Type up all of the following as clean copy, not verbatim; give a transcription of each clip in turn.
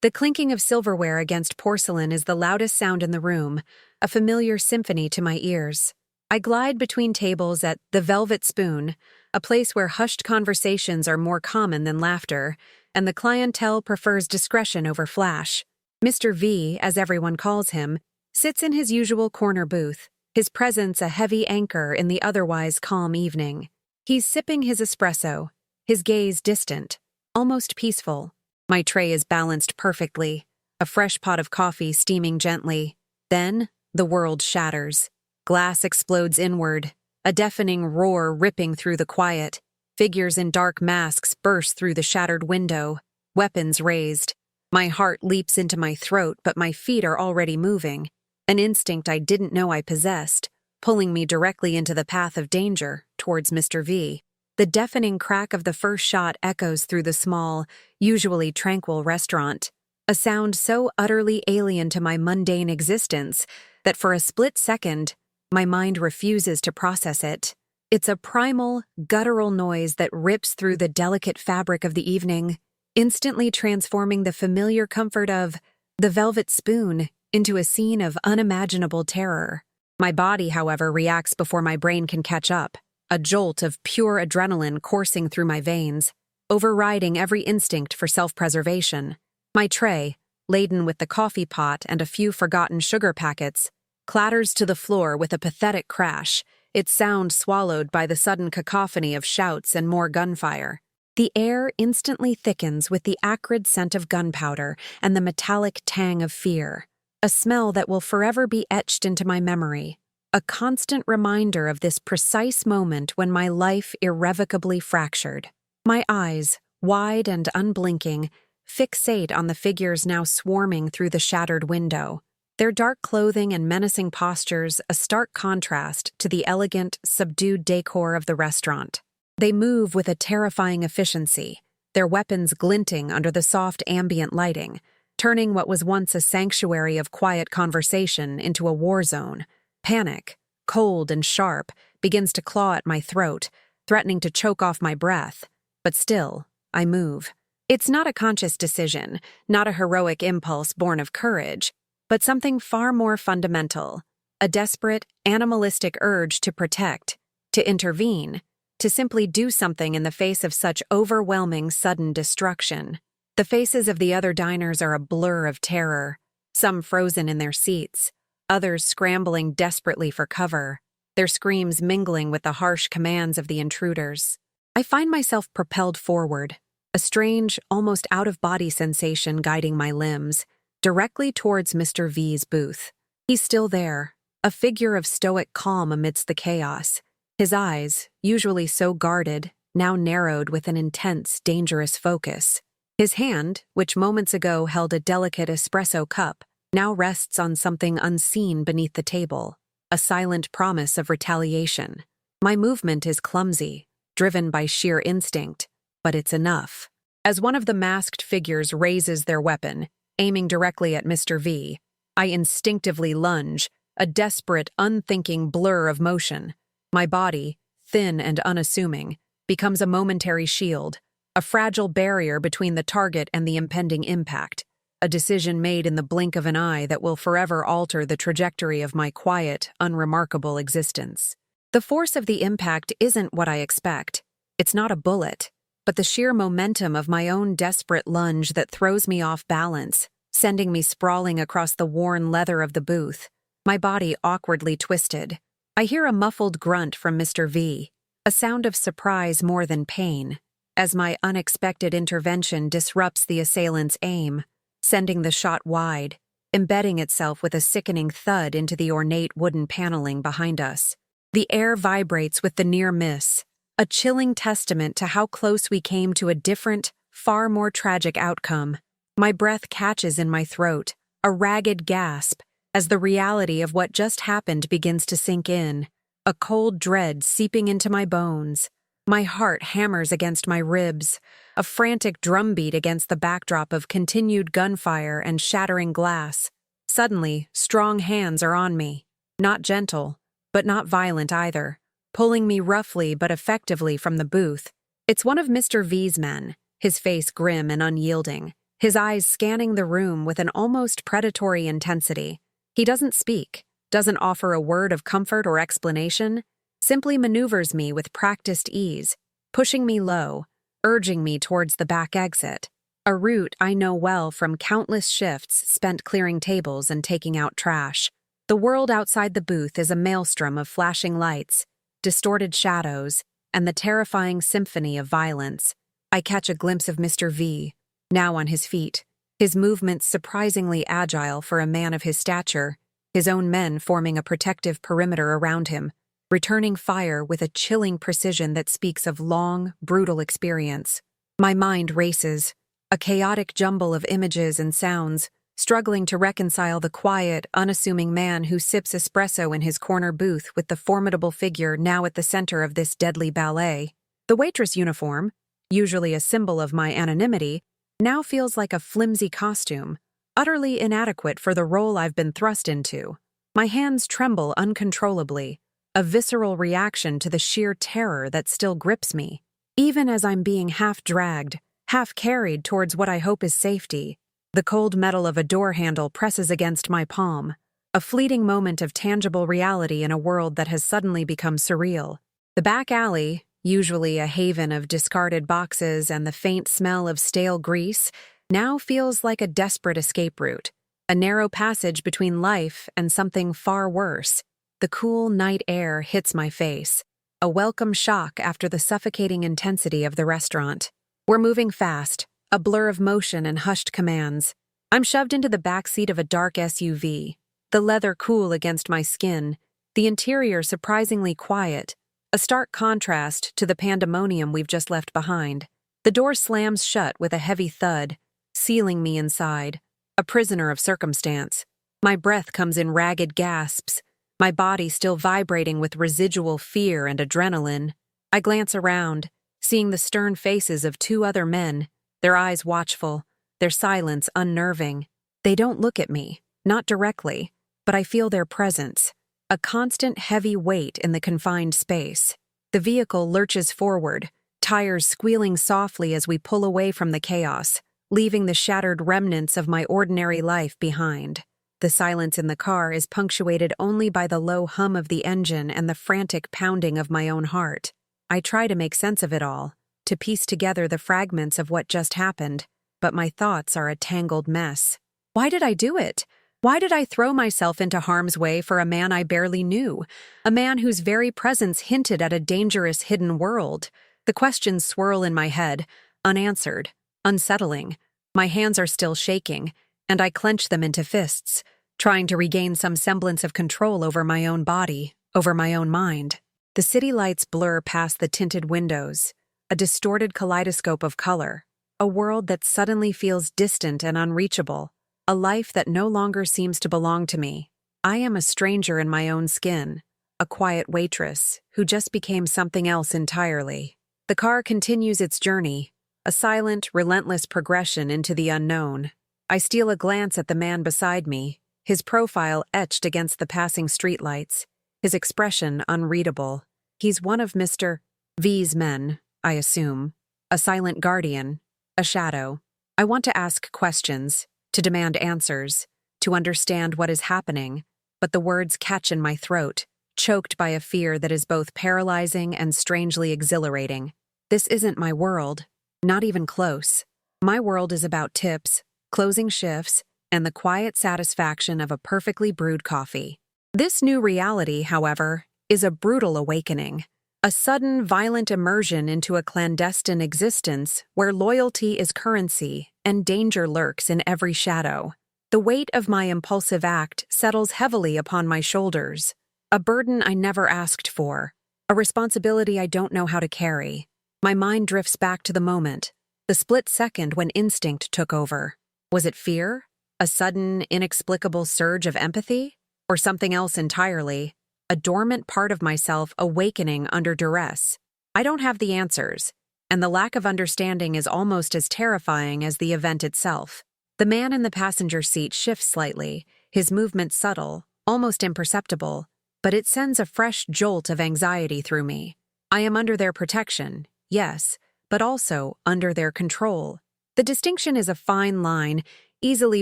The clinking of silverware against porcelain is the loudest sound in the room, a familiar symphony to my ears. I glide between tables at the Velvet Spoon, a place where hushed conversations are more common than laughter, and the clientele prefers discretion over flash. Mr. V, as everyone calls him, sits in his usual corner booth, his presence a heavy anchor in the otherwise calm evening. He's sipping his espresso, his gaze distant, almost peaceful. My tray is balanced perfectly, a fresh pot of coffee steaming gently. Then, the world shatters. Glass explodes inward, a deafening roar ripping through the quiet. Figures in dark masks burst through the shattered window, weapons raised. My heart leaps into my throat, but my feet are already moving, an instinct I didn't know I possessed, pulling me directly into the path of danger, towards Mr. V. The deafening crack of the first shot echoes through the small, usually tranquil restaurant, a sound so utterly alien to my mundane existence that for a split second, my mind refuses to process it. It's a primal, guttural noise that rips through the delicate fabric of the evening, instantly transforming the familiar comfort of the Velvet Spoon into a scene of unimaginable terror. My body, however, reacts before my brain can catch up, a jolt of pure adrenaline coursing through my veins, overriding every instinct for self-preservation. My tray, laden with the coffee pot and a few forgotten sugar packets, clatters to the floor with a pathetic crash, its sound swallowed by the sudden cacophony of shouts and more gunfire. The air instantly thickens with the acrid scent of gunpowder and the metallic tang of fear, a smell that will forever be etched into my memory, a constant reminder of this precise moment when my life irrevocably fractured. My eyes, wide and unblinking, fixate on the figures now swarming through the shattered window, their dark clothing and menacing postures a stark contrast to the elegant, subdued decor of the restaurant. They move with a terrifying efficiency, their weapons glinting under the soft ambient lighting, turning what was once a sanctuary of quiet conversation into a war zone. Panic, cold and sharp, begins to claw at my throat, threatening to choke off my breath. But still, I move. It's not a conscious decision, not a heroic impulse born of courage, but something far more fundamental, a desperate, animalistic urge to protect, to intervene, to simply do something in the face of such overwhelming sudden destruction. The faces of the other diners are a blur of terror, some frozen in their seats, others scrambling desperately for cover, their screams mingling with the harsh commands of the intruders. I find myself propelled forward, a strange, almost out-of-body sensation guiding my limbs, directly towards Mr. V's booth. He's still there, a figure of stoic calm amidst the chaos. His eyes, usually so guarded, now narrowed with an intense, dangerous focus. His hand, which moments ago held a delicate espresso cup, now rests on something unseen beneath the table, a silent promise of retaliation. My movement is clumsy, driven by sheer instinct, but it's enough. As one of the masked figures raises their weapon, aiming directly at Mr. V, I instinctively lunge, a desperate, unthinking blur of motion. My body, thin and unassuming, becomes a momentary shield, a fragile barrier between the target and the impending impact, a decision made in the blink of an eye that will forever alter the trajectory of my quiet, unremarkable existence. The force of the impact isn't what I expect. It's not a bullet, but the sheer momentum of my own desperate lunge that throws me off balance, sending me sprawling across the worn leather of the booth, my body awkwardly twisted. I hear a muffled grunt from Mr. V, a sound of surprise more than pain, as my unexpected intervention disrupts the assailant's aim, sending the shot wide, embedding itself with a sickening thud into the ornate wooden paneling behind us. The air vibrates with the near miss, a chilling testament to how close we came to a different, far more tragic outcome. My breath catches in my throat, a ragged gasp, as the reality of what just happened begins to sink in, a cold dread seeping into my bones. My heart hammers against my ribs, a frantic drumbeat against the backdrop of continued gunfire and shattering glass. Suddenly, strong hands are on me, not gentle, but not violent either, pulling me roughly but effectively from the booth. It's one of Mr. V's men, his face grim and unyielding, his eyes scanning the room with an almost predatory intensity. He doesn't speak, doesn't offer a word of comfort or explanation, simply maneuvers me with practiced ease, pushing me low, urging me towards the back exit, a route I know well from countless shifts spent clearing tables and taking out trash. The world outside the booth is a maelstrom of flashing lights, distorted shadows, and the terrifying symphony of violence. I catch a glimpse of Mr. V, now on his feet, his movements surprisingly agile for a man of his stature, his own men forming a protective perimeter around him, returning fire with a chilling precision that speaks of long, brutal experience. My mind races, a chaotic jumble of images and sounds, struggling to reconcile the quiet, unassuming man who sips espresso in his corner booth with the formidable figure now at the center of this deadly ballet. The waitress uniform, usually a symbol of my anonymity, now feels like a flimsy costume, utterly inadequate for the role I've been thrust into. My hands tremble uncontrollably, a visceral reaction to the sheer terror that still grips me, even as I'm being half dragged, half carried towards what I hope is safety. The cold metal of a door handle presses against my palm, a fleeting moment of tangible reality in a world that has suddenly become surreal. The back alley, usually a haven of discarded boxes and the faint smell of stale grease, now feels like a desperate escape route, a narrow passage between life and something far worse. The cool night air hits my face, a welcome shock after the suffocating intensity of the restaurant. We're moving fast, a blur of motion and hushed commands. I'm shoved into the back seat of a dark SUV, the leather cool against my skin, the interior surprisingly quiet, a stark contrast to the pandemonium we've just left behind. The door slams shut with a heavy thud, sealing me inside, a prisoner of circumstance. My breath comes in ragged gasps, my body still vibrating with residual fear and adrenaline. I glance around, seeing the stern faces of two other men, their eyes watchful, their silence unnerving. They don't look at me, not directly, but I feel their presence, a constant heavy weight in the confined space. The vehicle lurches forward, tires squealing softly as we pull away from the chaos, leaving the shattered remnants of my ordinary life behind. The silence in the car is punctuated only by the low hum of the engine and the frantic pounding of my own heart. I try to make sense of it all, to piece together the fragments of what just happened, but my thoughts are a tangled mess. Why did I do it? Why did I throw myself into harm's way for a man I barely knew, a man whose very presence hinted at a dangerous hidden world? The questions swirl in my head, unanswered, unsettling. My hands are still shaking, and I clench them into fists, trying to regain some semblance of control over my own body, over my own mind. The city lights blur past the tinted windows, a distorted kaleidoscope of color, a world that suddenly feels distant and unreachable, a life that no longer seems to belong to me. I am a stranger in my own skin, a quiet waitress who just became something else entirely. The car continues its journey, a silent, relentless progression into the unknown. I steal a glance at the man beside me, his profile etched against the passing streetlights, his expression unreadable. He's one of Mr. V's men, I assume, a silent guardian, a shadow. I want to ask questions, to demand answers, to understand what is happening, but the words catch in my throat, choked by a fear that is both paralyzing and strangely exhilarating. This isn't my world, not even close. My world is about tips, closing shifts, and the quiet satisfaction of a perfectly brewed coffee. This new reality, however, is a brutal awakening, a sudden, violent immersion into a clandestine existence where loyalty is currency and danger lurks in every shadow. The weight of my impulsive act settles heavily upon my shoulders, a burden I never asked for, a responsibility I don't know how to carry. My mind drifts back to the moment, the split second when instinct took over. Was it fear? A sudden, inexplicable surge of empathy? Or something else entirely? A dormant part of myself awakening under duress? I don't have the answers, and the lack of understanding is almost as terrifying as the event itself. The man in the passenger seat shifts slightly, his movement subtle, almost imperceptible, but it sends a fresh jolt of anxiety through me. I am under their protection, yes, but also under their control. The distinction is a fine line, easily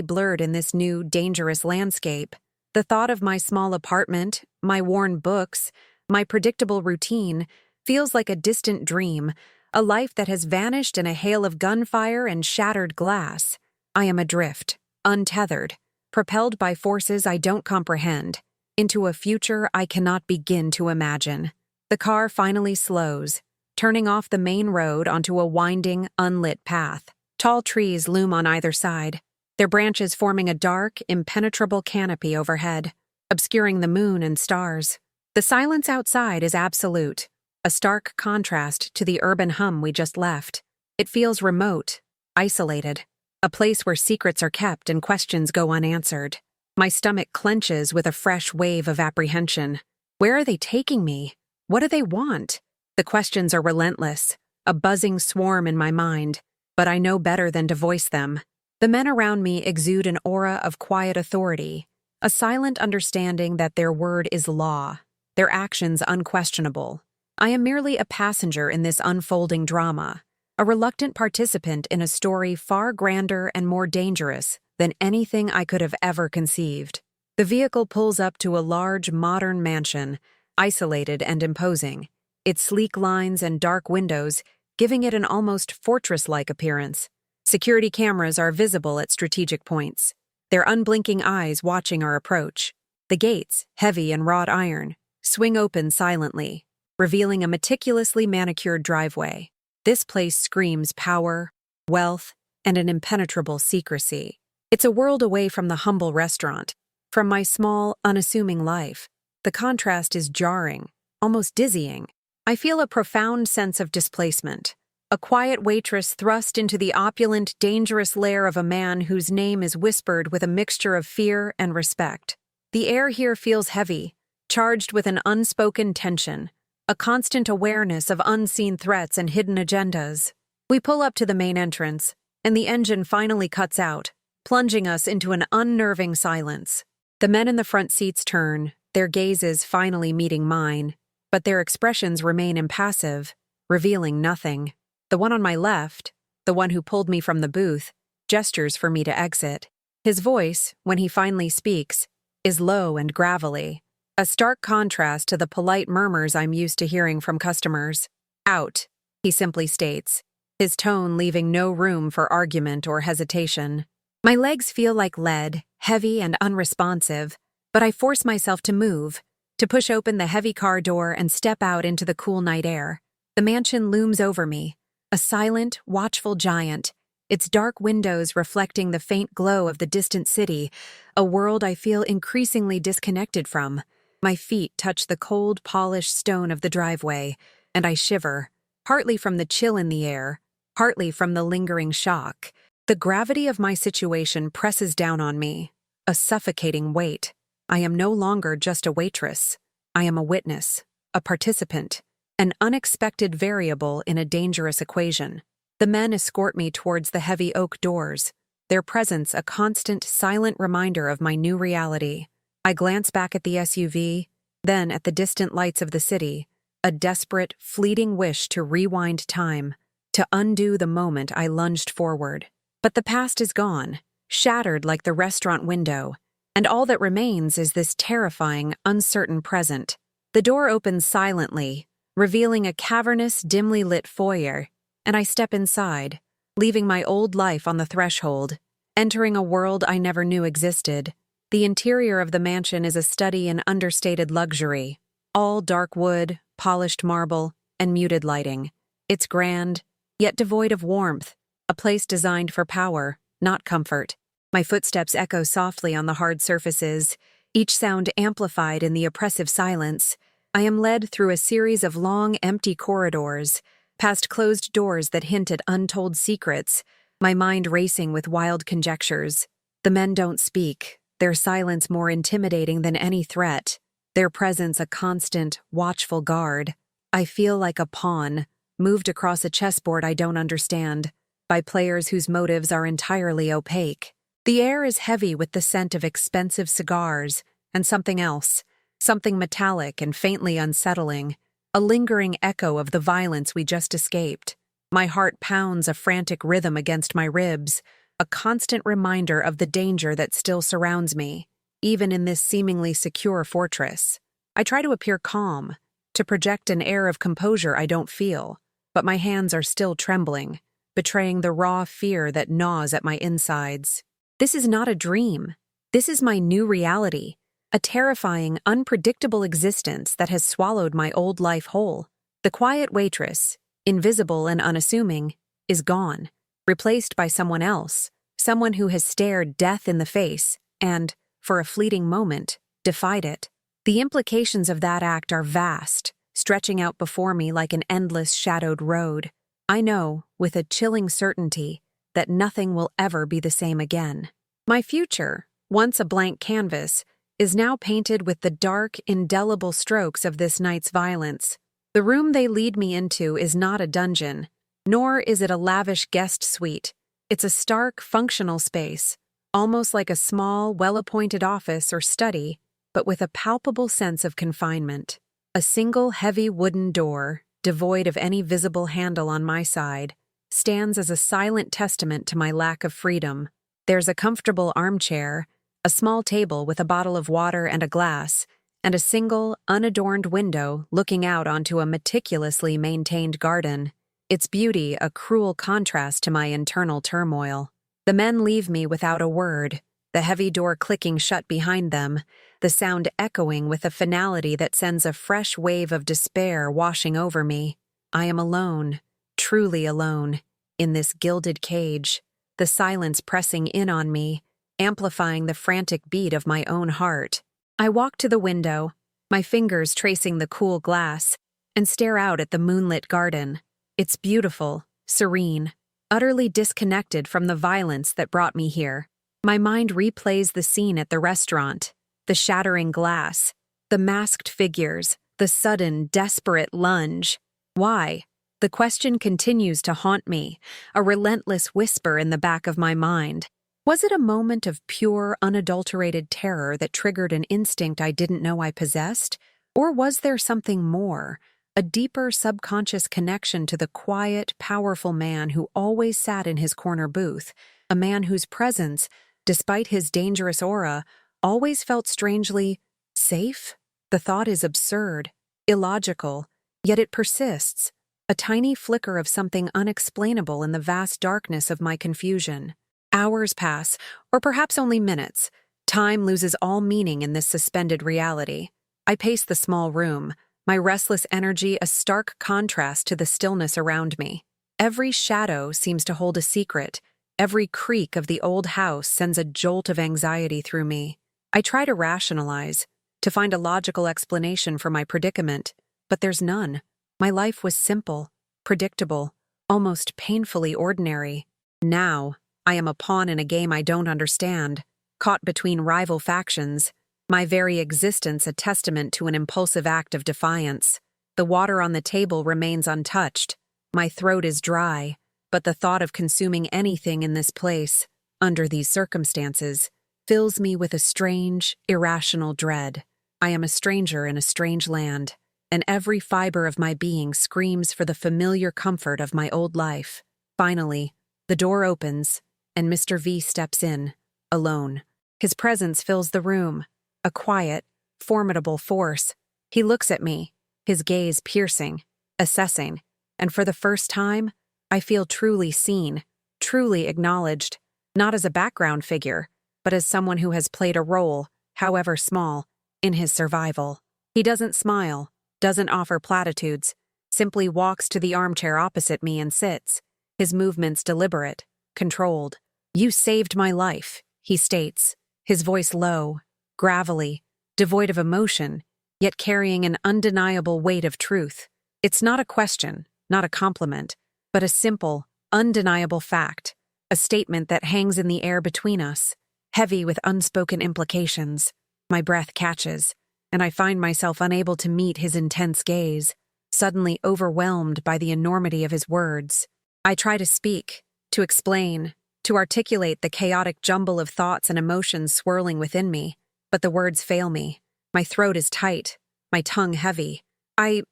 blurred in this new, dangerous landscape. The thought of my small apartment, my worn books, my predictable routine feels like a distant dream, a life that has vanished in a hail of gunfire and shattered glass. I am adrift, untethered, propelled by forces I don't comprehend, into a future I cannot begin to imagine. The car finally slows, turning off the main road onto a winding, unlit path. Tall trees loom on either side, their branches forming a dark, impenetrable canopy overhead, obscuring the moon and stars. The silence outside is absolute, a stark contrast to the urban hum we just left. It feels remote, isolated, a place where secrets are kept and questions go unanswered. My stomach clenches with a fresh wave of apprehension. Where are they taking me? What do they want? The questions are relentless, a buzzing swarm in my mind, but I know better than to voice them. The men around me exude an aura of quiet authority, a silent understanding that their word is law, their actions unquestionable. I am merely a passenger in this unfolding drama, a reluctant participant in a story far grander and more dangerous than anything I could have ever conceived. The vehicle pulls up to a large, modern mansion, isolated and imposing, its sleek lines and dark windows giving it an almost fortress-like appearance. Security cameras are visible at strategic points, their unblinking eyes watching our approach. The gates, heavy and wrought iron, swing open silently, revealing a meticulously manicured driveway. This place screams power, wealth, and an impenetrable secrecy. It's a world away from the humble restaurant, from my small, unassuming life. The contrast is jarring, almost dizzying. I feel a profound sense of displacement. A quiet waitress thrust into the opulent, dangerous lair of a man whose name is whispered with a mixture of fear and respect. The air here feels heavy, charged with an unspoken tension, a constant awareness of unseen threats and hidden agendas. We pull up to the main entrance, and the engine finally cuts out, plunging us into an unnerving silence. The men in the front seats turn, their gazes finally meeting mine, but their expressions remain impassive, revealing nothing. The one on my left, the one who pulled me from the booth, gestures for me to exit. His voice, when he finally speaks, is low and gravelly, a stark contrast to the polite murmurs I'm used to hearing from customers. "Out," he simply states, his tone leaving no room for argument or hesitation. My legs feel like lead, heavy and unresponsive, but I force myself to move, to push open the heavy car door and step out into the cool night air. The mansion looms over me, a silent, watchful giant, its dark windows reflecting the faint glow of the distant city, a world I feel increasingly disconnected from. My feet touch the cold, polished stone of the driveway, and I shiver, partly from the chill in the air, partly from the lingering shock. The gravity of my situation presses down on me, a suffocating weight. I am no longer just a waitress. I am a witness, a participant, an unexpected variable in a dangerous equation. The men escort me towards the heavy oak doors, their presence a constant, silent reminder of my new reality. I glance back at the SUV, then at the distant lights of the city, a desperate, fleeting wish to rewind time, to undo the moment I lunged forward. But the past is gone, shattered like the restaurant window, and all that remains is this terrifying, uncertain present. The door opens silently, revealing a cavernous, dimly lit foyer, and I step inside, leaving my old life on the threshold, entering a world I never knew existed. The interior of the mansion is a study in understated luxury, all dark wood, polished marble, and muted lighting. It's grand, yet devoid of warmth, a place designed for power, not comfort. My footsteps echo softly on the hard surfaces, each sound amplified in the oppressive silence. I am led through a series of long, empty corridors, past closed doors that hint at untold secrets, my mind racing with wild conjectures. The men don't speak, their silence more intimidating than any threat, their presence a constant, watchful guard. I feel like a pawn, moved across a chessboard I don't understand, by players whose motives are entirely opaque. The air is heavy with the scent of expensive cigars and something else, something metallic and faintly unsettling, a lingering echo of the violence we just escaped. My heart pounds a frantic rhythm against my ribs, a constant reminder of the danger that still surrounds me, even in this seemingly secure fortress. I try to appear calm, to project an air of composure I don't feel, but my hands are still trembling, betraying the raw fear that gnaws at my insides. This is not a dream. This is my new reality, a terrifying, unpredictable existence that has swallowed my old life whole. The quiet waitress, invisible and unassuming, is gone, replaced by someone else, someone who has stared death in the face and, for a fleeting moment, defied it. The implications of that act are vast, stretching out before me like an endless shadowed road. I know, with a chilling certainty, that nothing will ever be the same again. My future, once a blank canvas, is now painted with the dark, indelible strokes of this night's violence. The room they lead me into is not a dungeon, nor is it a lavish guest suite. It's a stark, functional space, almost like a small, well-appointed office or study, but with a palpable sense of confinement. A single heavy wooden door, devoid of any visible handle on my side, stands as a silent testament to my lack of freedom. There's a comfortable armchair, a small table with a bottle of water and a glass, and a single, unadorned window looking out onto a meticulously maintained garden. Its beauty a cruel contrast to my internal turmoil. The men leave me without a word, the heavy door clicking shut behind them, the sound echoing with a finality that sends a fresh wave of despair washing over me. I am alone, truly alone, in this gilded cage, the silence pressing in on me, amplifying the frantic beat of my own heart. I walk to the window, my fingers tracing the cool glass, and stare out at the moonlit garden. It's beautiful, serene, utterly disconnected from the violence that brought me here. My mind replays the scene at the restaurant, the shattering glass, the masked figures, the sudden, desperate lunge. Why? The question continues to haunt me, a relentless whisper in the back of my mind. Was it a moment of pure, unadulterated terror that triggered an instinct I didn't know I possessed? Or was there something more, a deeper subconscious connection to the quiet, powerful man who always sat in his corner booth, a man whose presence, despite his dangerous aura, always felt strangely safe? The thought is absurd, illogical, yet it persists, a tiny flicker of something unexplainable in the vast darkness of my confusion. Hours pass, or perhaps only minutes. Time loses all meaning in this suspended reality. I pace the small room, my restless energy a stark contrast to the stillness around me. Every shadow seems to hold a secret. Every creak of the old house sends a jolt of anxiety through me. I try to rationalize, to find a logical explanation for my predicament, but there's none. My life was simple, predictable, almost painfully ordinary. Now, I am a pawn in a game I don't understand, caught between rival factions, my very existence a testament to an impulsive act of defiance. The water on the table remains untouched. My throat is dry, but the thought of consuming anything in this place, under these circumstances, fills me with a strange, irrational dread. I am a stranger in a strange land, and every fiber of my being screams for the familiar comfort of my old life. Finally, the door opens, and Mr. V steps in, alone. His presence fills the room, a quiet, formidable force. He looks at me, his gaze piercing, assessing, and for the first time, I feel truly seen, truly acknowledged, not as a background figure, but as someone who has played a role, however small, in his survival. He doesn't smile, doesn't offer platitudes, simply walks to the armchair opposite me and sits, his movements deliberate, controlled. "You saved my life," he states, his voice low, gravelly, devoid of emotion, yet carrying an undeniable weight of truth. It's not a question, not a compliment, but a simple, undeniable fact, a statement that hangs in the air between us, heavy with unspoken implications. My breath catches, and I find myself unable to meet his intense gaze, suddenly overwhelmed by the enormity of his words. I try to speak, to explain, to articulate the chaotic jumble of thoughts and emotions swirling within me, but the words fail me. My throat is tight, my tongue heavy. I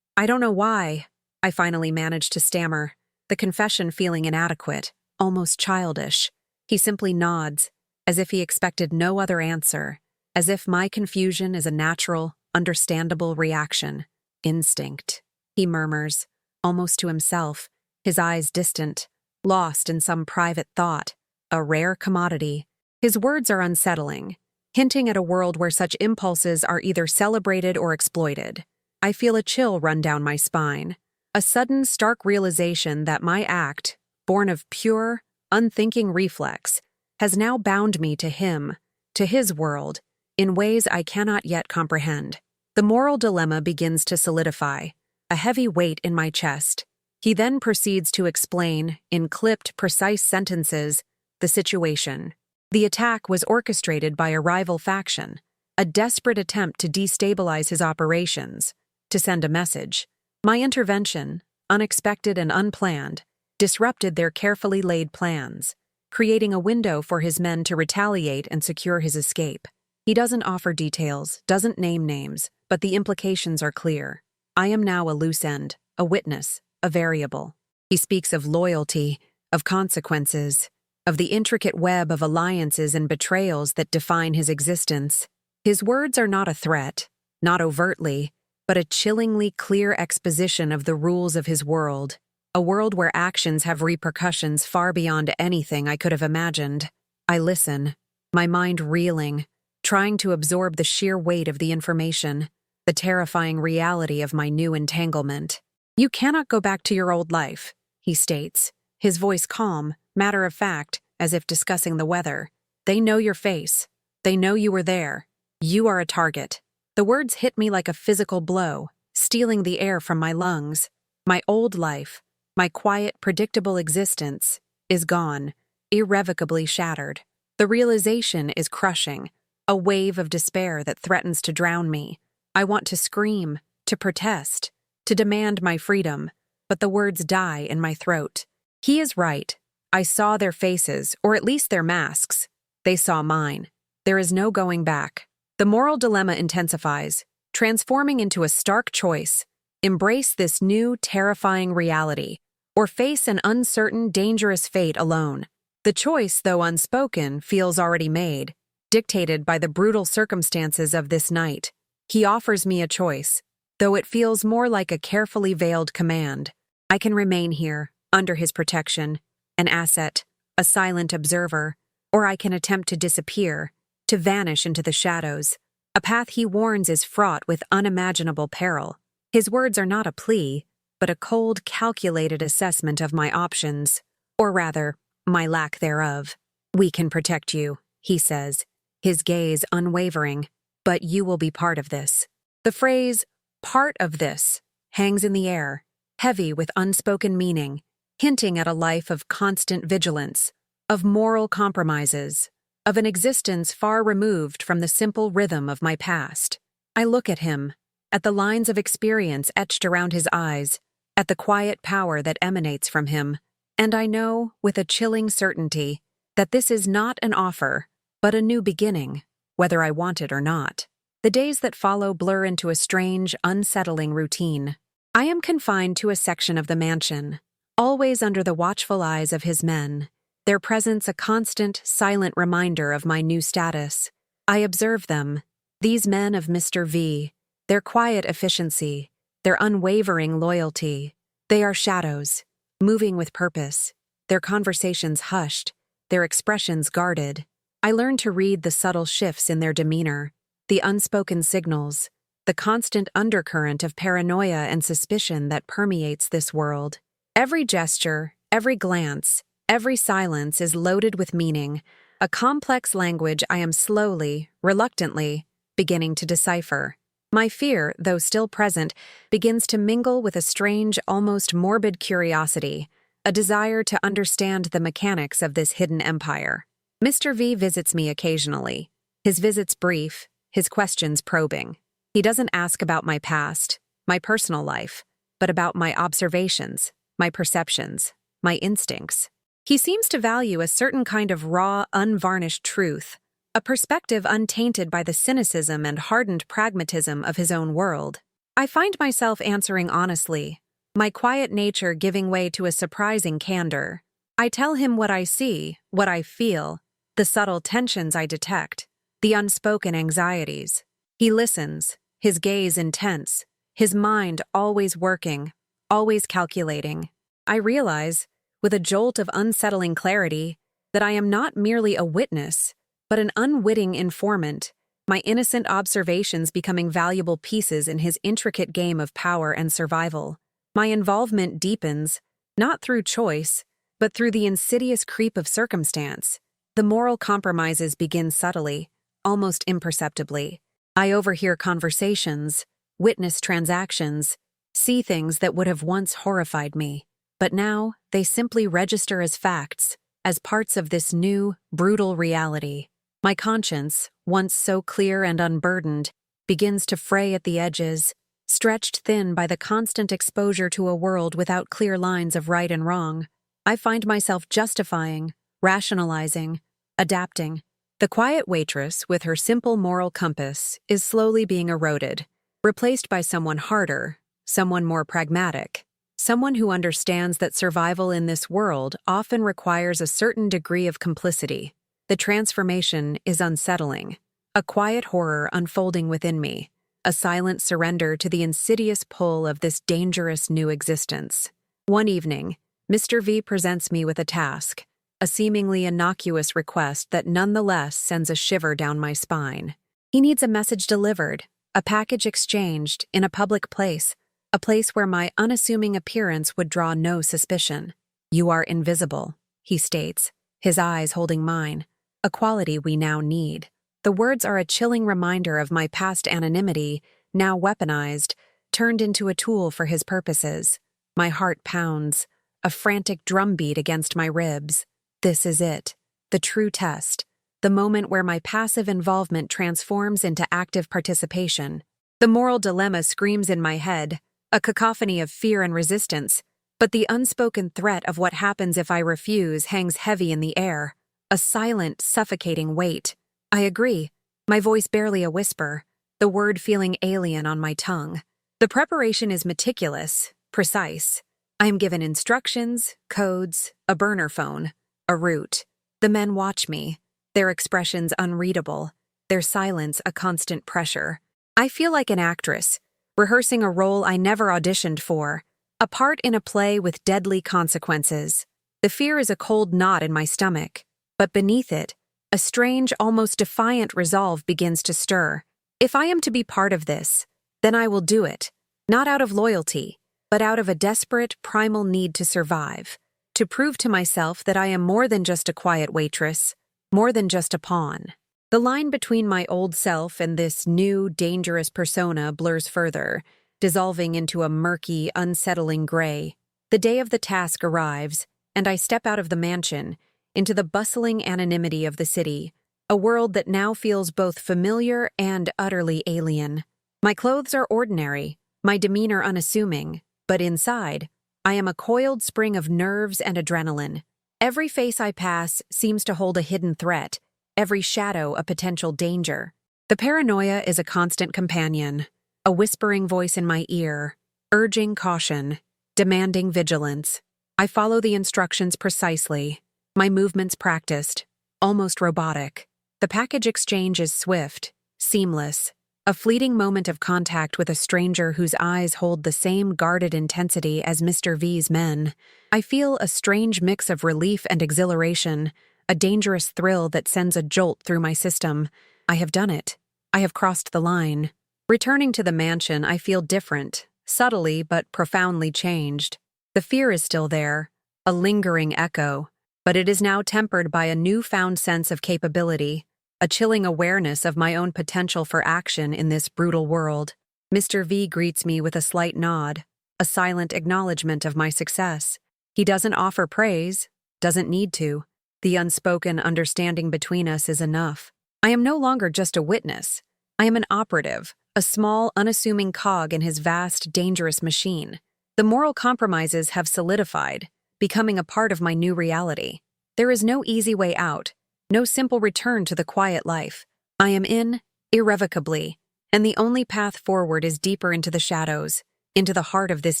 don't know why, I finally manage to stammer. the confession feeling inadequate, almost childish. He simply nods, as if he expected no other answer, as if my confusion is a natural, understandable reaction. Instinct, he murmurs, almost to himself, his eyes distant, lost in some private thought, a rare commodity. His words are unsettling, hinting at a world where such impulses are either celebrated or exploited. I feel a chill run down my spine, a sudden stark realization that my act, born of pure, unthinking reflex, has now bound me to him, to his world, in ways I cannot yet comprehend. The moral dilemma begins to solidify, a heavy weight in my chest. He then proceeds to explain, in clipped, precise sentences, the situation. The attack was orchestrated by a rival faction, a desperate attempt to destabilize his operations, to send a message. My intervention, unexpected and unplanned, disrupted their carefully laid plans, creating a window for his men to retaliate and secure his escape. He doesn't offer details, doesn't name names, but the implications are clear. I am now a loose end, a witness, a variable. He speaks of loyalty, of consequences, of the intricate web of alliances and betrayals that define his existence. His words are not a threat, not overtly, but a chillingly clear exposition of the rules of his world, a world where actions have repercussions far beyond anything I could have imagined. I listen, my mind reeling, trying to absorb the sheer weight of the information, the terrifying reality of my new entanglement. "You cannot go back to your old life," he states, his voice calm, matter of fact, as if discussing the weather. "They know your face. They know you were there. You are a target." The words hit me like a physical blow, stealing the air from my lungs. My old life, my quiet, predictable existence, is gone, irrevocably shattered. The realization is crushing, a wave of despair that threatens to drown me. I want to scream, to protest, to demand my freedom, but the words die in my throat. He is right. I saw their faces, or at least their masks. They saw mine. There is no going back. The moral dilemma intensifies, transforming into a stark choice: embrace this new, terrifying reality, or face an uncertain, dangerous fate alone. The choice, though unspoken, feels already made, dictated by the brutal circumstances of this night. He offers me a choice, though it feels more like a carefully veiled command. I can remain here, under his protection, an asset, a silent observer, or I can attempt to disappear, to vanish into the shadows. A path he warns is fraught with unimaginable peril. His words are not a plea, but a cold, calculated assessment of my options, or rather, my lack thereof. "We can protect you," he says, his gaze unwavering, "but you will be part of this." The phrase, "part of this," hangs in the air, heavy with unspoken meaning, hinting at a life of constant vigilance, of moral compromises, of an existence far removed from the simple rhythm of my past. I look at him, at the lines of experience etched around his eyes, at the quiet power that emanates from him, and I know, with a chilling certainty, that this is not an offer, but a new beginning, whether I want it or not. The days that follow blur into a strange, unsettling routine. I am confined to a section of the mansion, always under the watchful eyes of his men, their presence a constant, silent reminder of my new status. I observe them, these men of Mr. V, their quiet efficiency, their unwavering loyalty. They are shadows, moving with purpose, their conversations hushed, their expressions guarded. I learn to read the subtle shifts in their demeanor, the unspoken signals, the constant undercurrent of paranoia and suspicion that permeates this world. Every gesture, every glance, every silence is loaded with meaning, a complex language I am slowly, reluctantly, beginning to decipher. My fear, though still present, begins to mingle with a strange, almost morbid curiosity, a desire to understand the mechanics of this hidden empire. Mr. V visits me occasionally, his visits brief, his questions probing. He doesn't ask about my past, my personal life, but about my observations, my perceptions, my instincts. He seems to value a certain kind of raw, unvarnished truth, a perspective untainted by the cynicism and hardened pragmatism of his own world. I find myself answering honestly, my quiet nature giving way to a surprising candor. I tell him what I see, what I feel, the subtle tensions I detect, the unspoken anxieties. He listens, his gaze intense, his mind always working, always calculating. I realize, with a jolt of unsettling clarity, that I am not merely a witness, but an unwitting informant, my innocent observations becoming valuable pieces in his intricate game of power and survival. My involvement deepens, not through choice, but through the insidious creep of circumstance. The moral compromises begin subtly, almost imperceptibly. I overhear conversations, witness transactions, see things that would have once horrified me. But now, they simply register as facts, as parts of this new, brutal reality. My conscience, once so clear and unburdened, begins to fray at the edges, stretched thin by the constant exposure to a world without clear lines of right and wrong. I find myself justifying, rationalizing, adapting. The quiet waitress, with her simple moral compass, is slowly being eroded, replaced by someone harder, someone more pragmatic, someone who understands that survival in this world often requires a certain degree of complicity. The transformation is unsettling, a quiet horror unfolding within me, a silent surrender to the insidious pull of this dangerous new existence. One evening, Mr. V presents me with a task, a seemingly innocuous request that nonetheless sends a shiver down my spine. He needs a message delivered, a package exchanged in a public place, a place where my unassuming appearance would draw no suspicion. "You are invisible," he states, his eyes holding mine, a quality we now need. The words are a chilling reminder of my past anonymity, now weaponized, turned into a tool for his purposes. My heart pounds, a frantic drumbeat against my ribs. This is it, the true test, the moment where my passive involvement transforms into active participation. The moral dilemma screams in my head, a cacophony of fear and resistance, but the unspoken threat of what happens if I refuse hangs heavy in the air, a silent, suffocating weight. I agree, my voice barely a whisper, the word feeling alien on my tongue. The preparation is meticulous, precise. I am given instructions, codes, a burner phone, a route. The men watch me, their expressions unreadable, their silence a constant pressure. I feel like an actress, rehearsing a role I never auditioned for, a part in a play with deadly consequences. The fear is a cold knot in my stomach, but beneath it, a strange, almost defiant resolve begins to stir. If I am to be part of this, then I will do it, not out of loyalty, but out of a desperate, primal need to survive, to prove to myself that I am more than just a quiet waitress, more than just a pawn. The line between my old self and this new, dangerous persona blurs further, dissolving into a murky, unsettling gray. The day of the task arrives, and I step out of the mansion, into the bustling anonymity of the city, a world that now feels both familiar and utterly alien. My clothes are ordinary, my demeanor unassuming, but inside, I am a coiled spring of nerves and adrenaline. Every face I pass seems to hold a hidden threat, every shadow a potential danger. The paranoia is a constant companion, a whispering voice in my ear, urging caution, demanding vigilance. I follow the instructions precisely, my movements practiced, almost robotic. The package exchange is swift, seamless, a fleeting moment of contact with a stranger whose eyes hold the same guarded intensity as Mr. V's men. I feel a strange mix of relief and exhilaration, a dangerous thrill that sends a jolt through my system. I have done it. I have crossed the line. Returning to the mansion, I feel different, subtly but profoundly changed. The fear is still there, a lingering echo, but it is now tempered by a newfound sense of capability, a chilling awareness of my own potential for action in this brutal world. Mr. V greets me with a slight nod, a silent acknowledgement of my success. He doesn't offer praise, doesn't need to. The unspoken understanding between us is enough. I am no longer just a witness. I am an operative, a small, unassuming cog in his vast, dangerous machine. The moral compromises have solidified, becoming a part of my new reality. There is no easy way out, no simple return to the quiet life. I am in, irrevocably, and the only path forward is deeper into the shadows, into the heart of this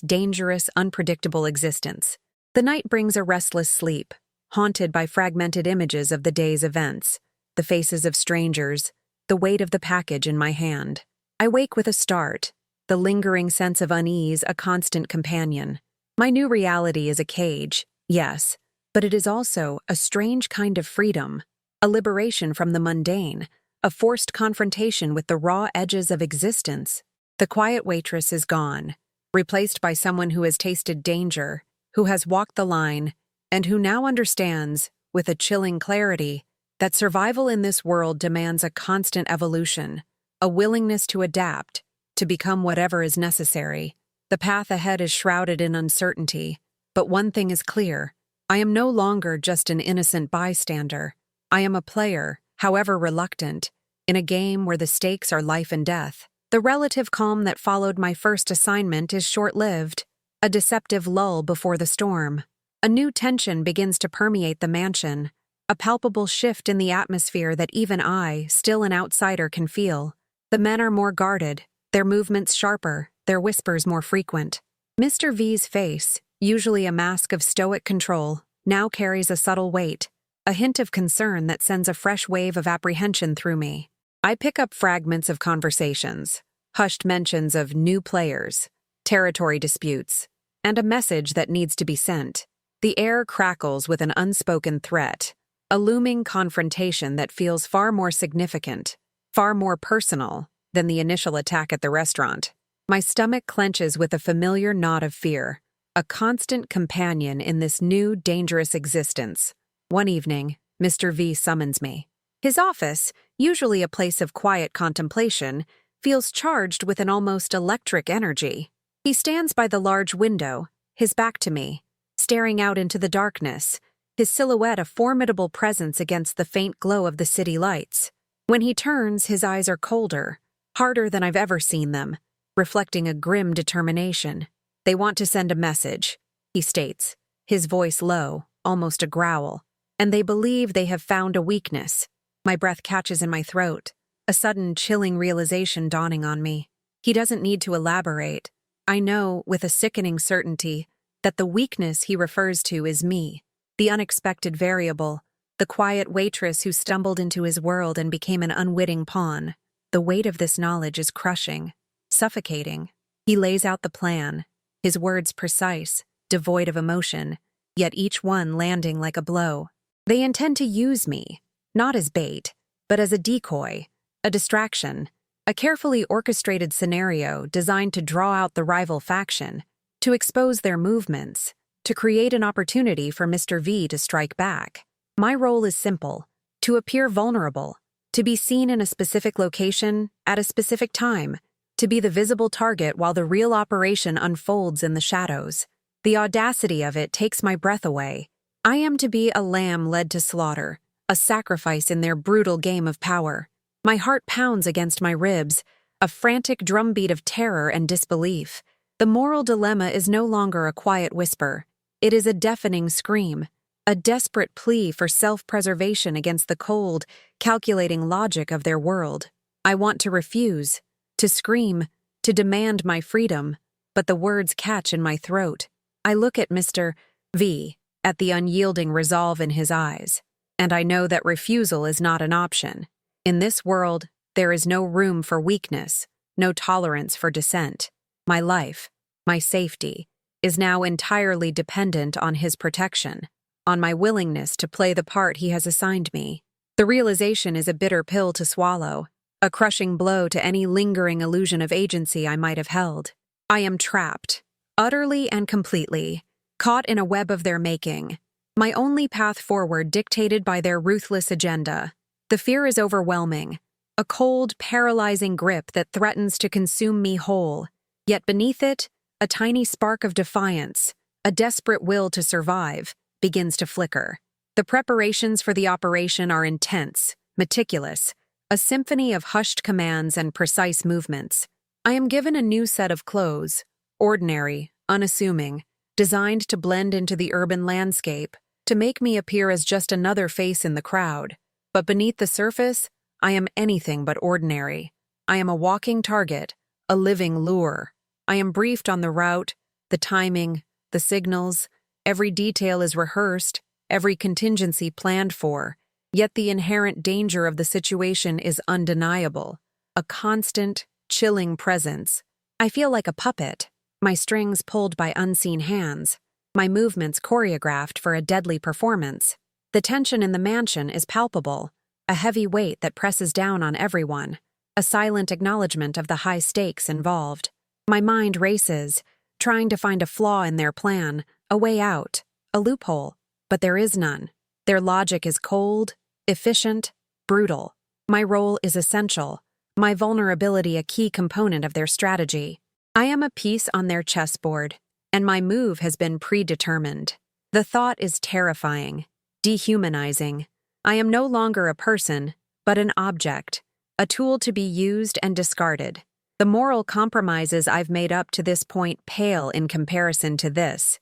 dangerous, unpredictable existence. The night brings a restless sleep, haunted by fragmented images of the day's events, the faces of strangers, the weight of the package in my hand. I wake with a start, the lingering sense of unease a constant companion. My new reality is a cage, yes, but it is also a strange kind of freedom, a liberation from the mundane, a forced confrontation with the raw edges of existence. The quiet waitress is gone, replaced by someone who has tasted danger, who has walked the line, and who now understands, with a chilling clarity, that survival in this world demands a constant evolution, a willingness to adapt, to become whatever is necessary. The path ahead is shrouded in uncertainty, but one thing is clear: I am no longer just an innocent bystander. I am a player, however reluctant, in a game where the stakes are life and death. The relative calm that followed my first assignment is short-lived, a deceptive lull before the storm. A new tension begins to permeate the mansion, a palpable shift in the atmosphere that even I, still an outsider, can feel. The men are more guarded, their movements sharper, their whispers more frequent. Mr. V's face, usually a mask of stoic control, now carries a subtle weight, a hint of concern that sends a fresh wave of apprehension through me. I pick up fragments of conversations, hushed mentions of new players, territory disputes, and a message that needs to be sent. The air crackles with an unspoken threat, a looming confrontation that feels far more significant, far more personal, than the initial attack at the restaurant. My stomach clenches with a familiar knot of fear, a constant companion in this new, dangerous existence. One evening, Mr. V summons me. His office, usually a place of quiet contemplation, feels charged with an almost electric energy. He stands by the large window, his back to me, staring out into the darkness, his silhouette a formidable presence against the faint glow of the city lights. When he turns, his eyes are colder, harder than I've ever seen them, reflecting a grim determination. They want to send a message, he states, his voice low, almost a growl, and they believe they have found a weakness. My breath catches in my throat, a sudden chilling realization dawning on me. He doesn't need to elaborate. I know, with a sickening certainty, that the weakness he refers to is me, the unexpected variable, the quiet waitress who stumbled into his world and became an unwitting pawn. The weight of this knowledge is crushing, suffocating. He lays out the plan, his words precise, devoid of emotion, yet each one landing like a blow. They intend to use me, not as bait, but as a decoy, a distraction, a carefully orchestrated scenario designed to draw out the rival faction, to expose their movements, to create an opportunity for Mr. V to strike back. My role is simple: to appear vulnerable, to be seen in a specific location, at a specific time, to be the visible target while the real operation unfolds in the shadows. The audacity of it takes my breath away. I am to be a lamb led to slaughter, a sacrifice in their brutal game of power. My heart pounds against my ribs, a frantic drumbeat of terror and disbelief. The moral dilemma is no longer a quiet whisper. It is a deafening scream, a desperate plea for self-preservation against the cold, calculating logic of their world. I want to refuse, to scream, to demand my freedom, but the words catch in my throat. I look at Mr. V, at the unyielding resolve in his eyes, and I know that refusal is not an option. In this world, there is no room for weakness, no tolerance for dissent. My life, my safety, is now entirely dependent on his protection, on my willingness to play the part he has assigned me. The realization is a bitter pill to swallow, a crushing blow to any lingering illusion of agency I might have held. I am trapped, utterly and completely, caught in a web of their making, my only path forward dictated by their ruthless agenda. The fear is overwhelming, a cold, paralyzing grip that threatens to consume me whole. Yet beneath it, a tiny spark of defiance, a desperate will to survive, begins to flicker. The preparations for the operation are intense, meticulous, a symphony of hushed commands and precise movements. I am given a new set of clothes, ordinary, unassuming, designed to blend into the urban landscape, to make me appear as just another face in the crowd. But beneath the surface, I am anything but ordinary. I am a walking target, a living lure. I am briefed on the route, the timing, the signals. Every detail is rehearsed, every contingency planned for. Yet the inherent danger of the situation is undeniable. A constant, chilling presence. I feel like a puppet, my strings pulled by unseen hands, my movements choreographed for a deadly performance. The tension in the mansion is palpable, a heavy weight that presses down on everyone, a silent acknowledgement of the high stakes involved. My mind races, trying to find a flaw in their plan, a way out, a loophole, but there is none. Their logic is cold, efficient, brutal. My role is essential, my vulnerability a key component of their strategy. I am a piece on their chessboard, and my move has been predetermined. The thought is terrifying, dehumanizing. I am no longer a person, but an object, a tool to be used and discarded. The moral compromises I've made up to this point pale in comparison to this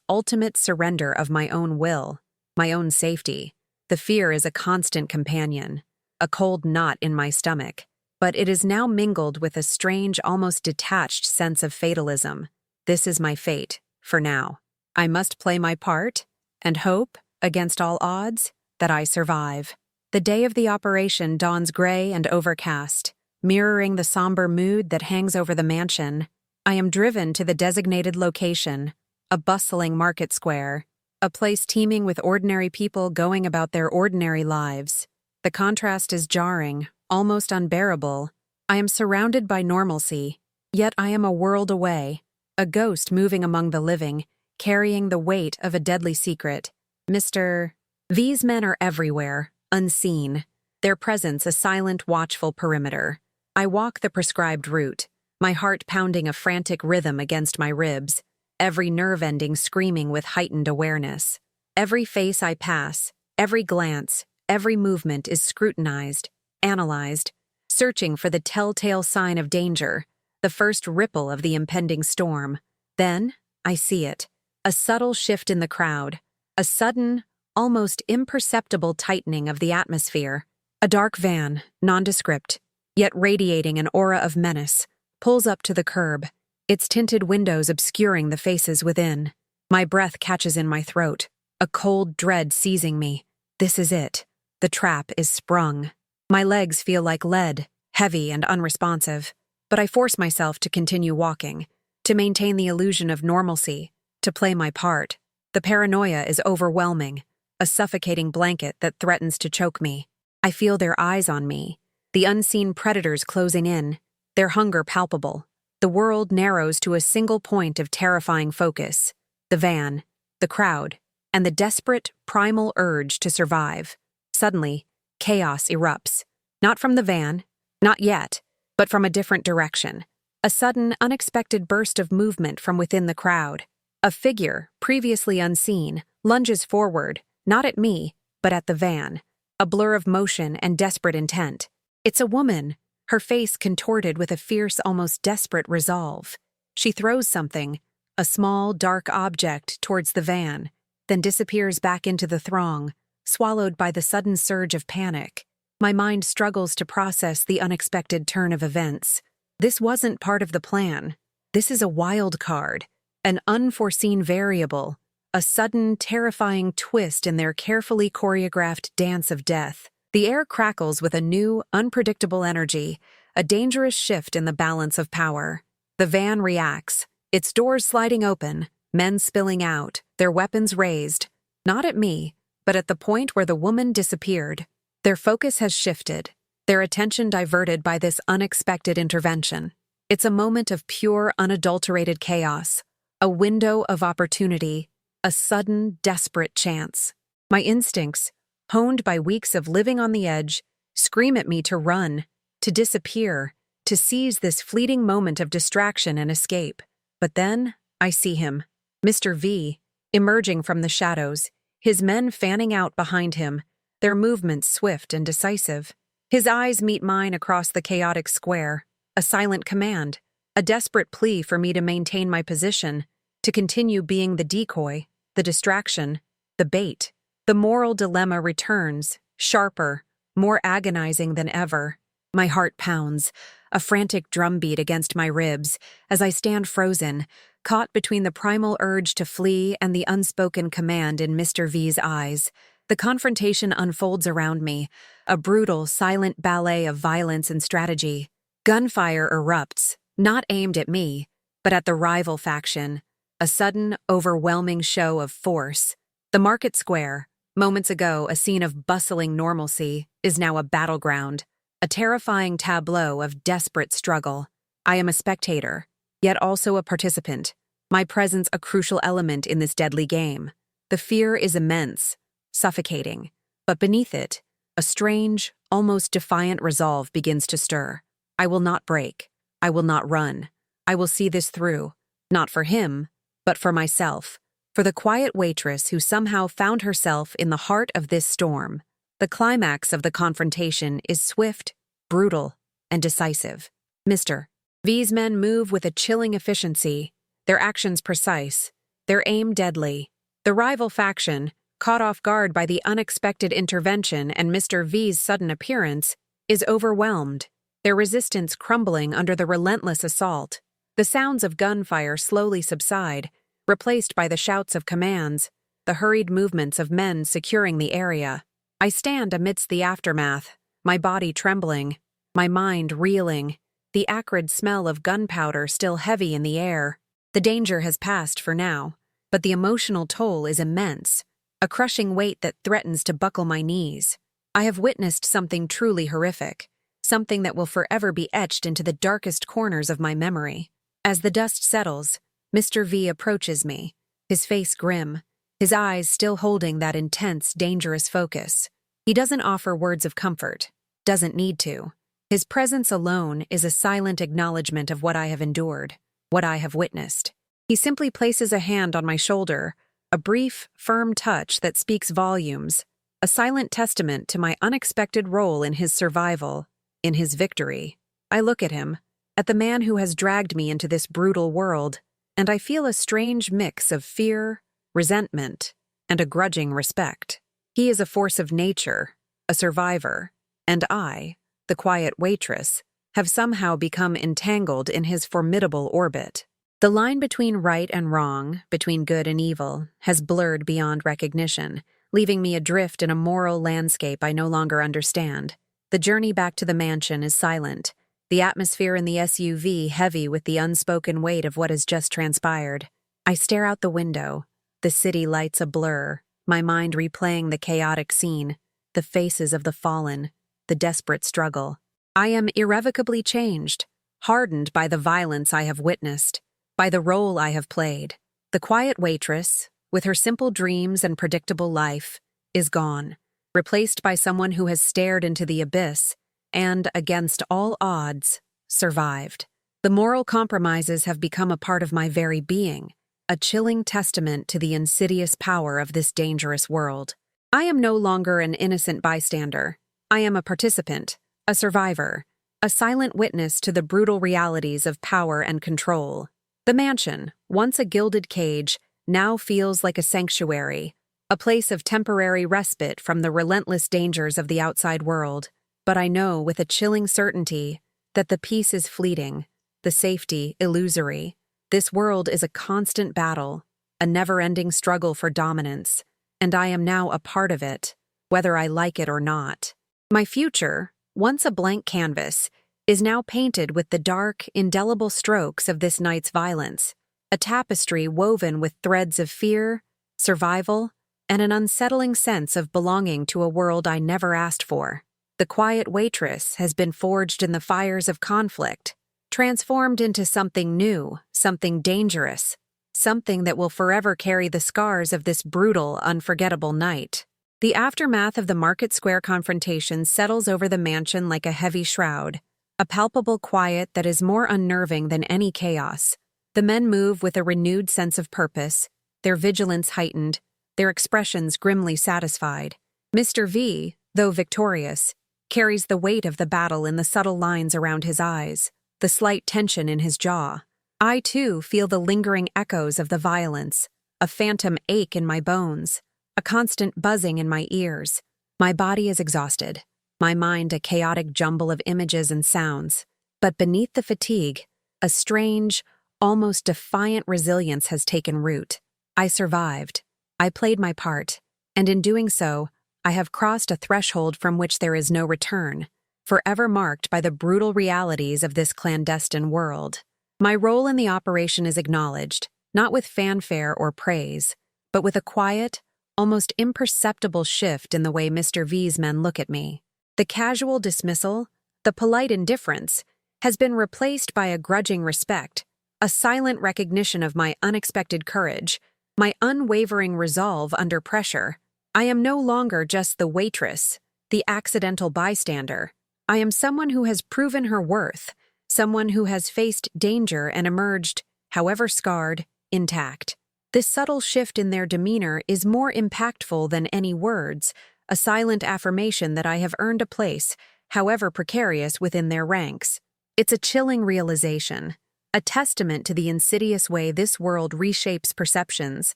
ultimate surrender of my own will, my own safety. The fear is a constant companion, a cold knot in my stomach, but it is now mingled with a strange, almost detached sense of fatalism. This is my fate, for now. I must play my part, and hope, against all odds, that I survive. The day of the operation dawns gray and overcast, mirroring the somber mood that hangs over the mansion. I am driven to the designated location, a bustling market square, a place teeming with ordinary people going about their ordinary lives. The contrast is jarring, almost unbearable. I am surrounded by normalcy, yet I am a world away, a ghost moving among the living, carrying the weight of a deadly secret. These men are everywhere, unseen, their presence a silent, watchful perimeter. I walk the prescribed route, my heart pounding a frantic rhythm against my ribs, every nerve ending screaming with heightened awareness. Every face I pass, every glance, every movement is scrutinized, analyzed, searching for the telltale sign of danger, the first ripple of the impending storm. Then, I see it. A subtle shift in the crowd, a sudden, almost imperceptible tightening of the atmosphere. A dark van, nondescript, yet radiating an aura of menace, pulls up to the curb, its tinted windows obscuring the faces within. My breath catches in my throat, a cold dread seizing me. This is it. The trap is sprung. My legs feel like lead, heavy and unresponsive, but I force myself to continue walking, to maintain the illusion of normalcy, to play my part. The paranoia is overwhelming, a suffocating blanket that threatens to choke me. I feel their eyes on me, the unseen predators closing in, their hunger palpable. The world narrows to a single point of terrifying focus: the van, the crowd, and the desperate, primal urge to survive. Suddenly, chaos erupts. Not from the van, not yet, but from a different direction. A sudden, unexpected burst of movement from within the crowd. A figure, previously unseen, lunges forward, not at me, but at the van. A blur of motion and desperate intent. It's a woman, her face contorted with a fierce, almost desperate resolve. She throws something, a small, dark object, towards the van, then disappears back into the throng, swallowed by the sudden surge of panic. My mind struggles to process the unexpected turn of events. This wasn't part of the plan. This is a wild card, an unforeseen variable, a sudden, terrifying twist in their carefully choreographed dance of death. The air crackles with a new, unpredictable energy, a dangerous shift in the balance of power. The van reacts, its doors sliding open, men spilling out, their weapons raised, not at me, but at the point where the woman disappeared. Their focus has shifted, their attention diverted by this unexpected intervention. It's a moment of pure, unadulterated chaos, a window of opportunity, a sudden, desperate chance. My instincts, honed by weeks of living on the edge, scream at me to run, to disappear, to seize this fleeting moment of distraction and escape. But then, I see him, Mr. V, emerging from the shadows, his men fanning out behind him, their movements swift and decisive. His eyes meet mine across the chaotic square, a silent command, a desperate plea for me to maintain my position, to continue being the decoy, the distraction, the bait. The moral dilemma returns, sharper, more agonizing than ever. My heart pounds, a frantic drumbeat against my ribs as I stand frozen, caught between the primal urge to flee and the unspoken command in Mr. V's eyes. The confrontation unfolds around me, a brutal, silent ballet of violence and strategy. Gunfire erupts, not aimed at me, but at the rival faction, a sudden, overwhelming show of force. The market square, moments ago a scene of bustling normalcy, is now a battleground, a terrifying tableau of desperate struggle. I am a spectator, yet also a participant, my presence a crucial element in this deadly game. The fear is immense, suffocating, but beneath it, a strange, almost defiant resolve begins to stir. I will not break. I will not run. I will see this through, not for him, but for myself, for the quiet waitress who somehow found herself in the heart of this storm. The climax of the confrontation is swift, brutal, and decisive. Mr. V's men move with a chilling efficiency, their actions precise, their aim deadly. The rival faction, caught off guard by the unexpected intervention and Mr. V's sudden appearance, is overwhelmed, their resistance crumbling under the relentless assault. The sounds of gunfire slowly subside, replaced by the shouts of commands, the hurried movements of men securing the area. I stand amidst the aftermath, my body trembling, my mind reeling, the acrid smell of gunpowder still heavy in the air. The danger has passed for now, but the emotional toll is immense, a crushing weight that threatens to buckle my knees. I have witnessed something truly horrific, something that will forever be etched into the darkest corners of my memory. As the dust settles, Mr. V approaches me, his face grim, his eyes still holding that intense, dangerous focus. He doesn't offer words of comfort, doesn't need to. His presence alone is a silent acknowledgement of what I have endured, what I have witnessed. He simply places a hand on my shoulder, a brief, firm touch that speaks volumes, a silent testament to my unexpected role in his survival, in his victory. I look at him, at the man who has dragged me into this brutal world, and I feel a strange mix of fear, resentment, and a grudging respect. He is a force of nature, a survivor, and I, the quiet waitress, have somehow become entangled in his formidable orbit. The line between right and wrong, between good and evil, has blurred beyond recognition, leaving me adrift in a moral landscape I no longer understand. The journey back to the mansion is silent, the atmosphere in the SUV heavy with the unspoken weight of what has just transpired. I stare out the window, the city lights a blur, my mind replaying the chaotic scene, the faces of the fallen, the desperate struggle. I am irrevocably changed, hardened by the violence I have witnessed, by the role I have played. The quiet waitress, with her simple dreams and predictable life, is gone, replaced by someone who has stared into the abyss and, against all odds, survived. The moral compromises have become a part of my very being, a chilling testament to the insidious power of this dangerous world. I am no longer an innocent bystander. I am a participant, a survivor, a silent witness to the brutal realities of power and control. The mansion, once a gilded cage, now feels like a sanctuary, a place of temporary respite from the relentless dangers of the outside world. But I know with a chilling certainty that the peace is fleeting, the safety illusory. This world is a constant battle, a never-ending struggle for dominance, and I am now a part of it, whether I like it or not. My future, once a blank canvas, is now painted with the dark, indelible strokes of this night's violence, a tapestry woven with threads of fear, survival, and an unsettling sense of belonging to a world I never asked for. The quiet waitress has been forged in the fires of conflict, transformed into something new, something dangerous, something that will forever carry the scars of this brutal, unforgettable night. The aftermath of the market square confrontation settles over the mansion like a heavy shroud, a palpable quiet that is more unnerving than any chaos. The men move with a renewed sense of purpose, their vigilance heightened, their expressions grimly satisfied. Mr. V, though victorious, carries the weight of the battle in the subtle lines around his eyes, the slight tension in his jaw. I, too, feel the lingering echoes of the violence, a phantom ache in my bones, a constant buzzing in my ears. My body is exhausted, my mind a chaotic jumble of images and sounds. But beneath the fatigue, a strange, almost defiant resilience has taken root. I survived. I played my part. And in doing so, I have crossed a threshold from which there is no return, forever marked by the brutal realities of this clandestine world. My role in the operation is acknowledged, not with fanfare or praise, but with a quiet, almost imperceptible shift in the way Mr. V's men look at me. The casual dismissal, the polite indifference, has been replaced by a grudging respect, a silent recognition of my unexpected courage, my unwavering resolve under pressure. I am no longer just the waitress, the accidental bystander. I am someone who has proven her worth, someone who has faced danger and emerged, however scarred, intact. This subtle shift in their demeanor is more impactful than any words, a silent affirmation that I have earned a place, however precarious, within their ranks. It's a chilling realization, a testament to the insidious way this world reshapes perceptions,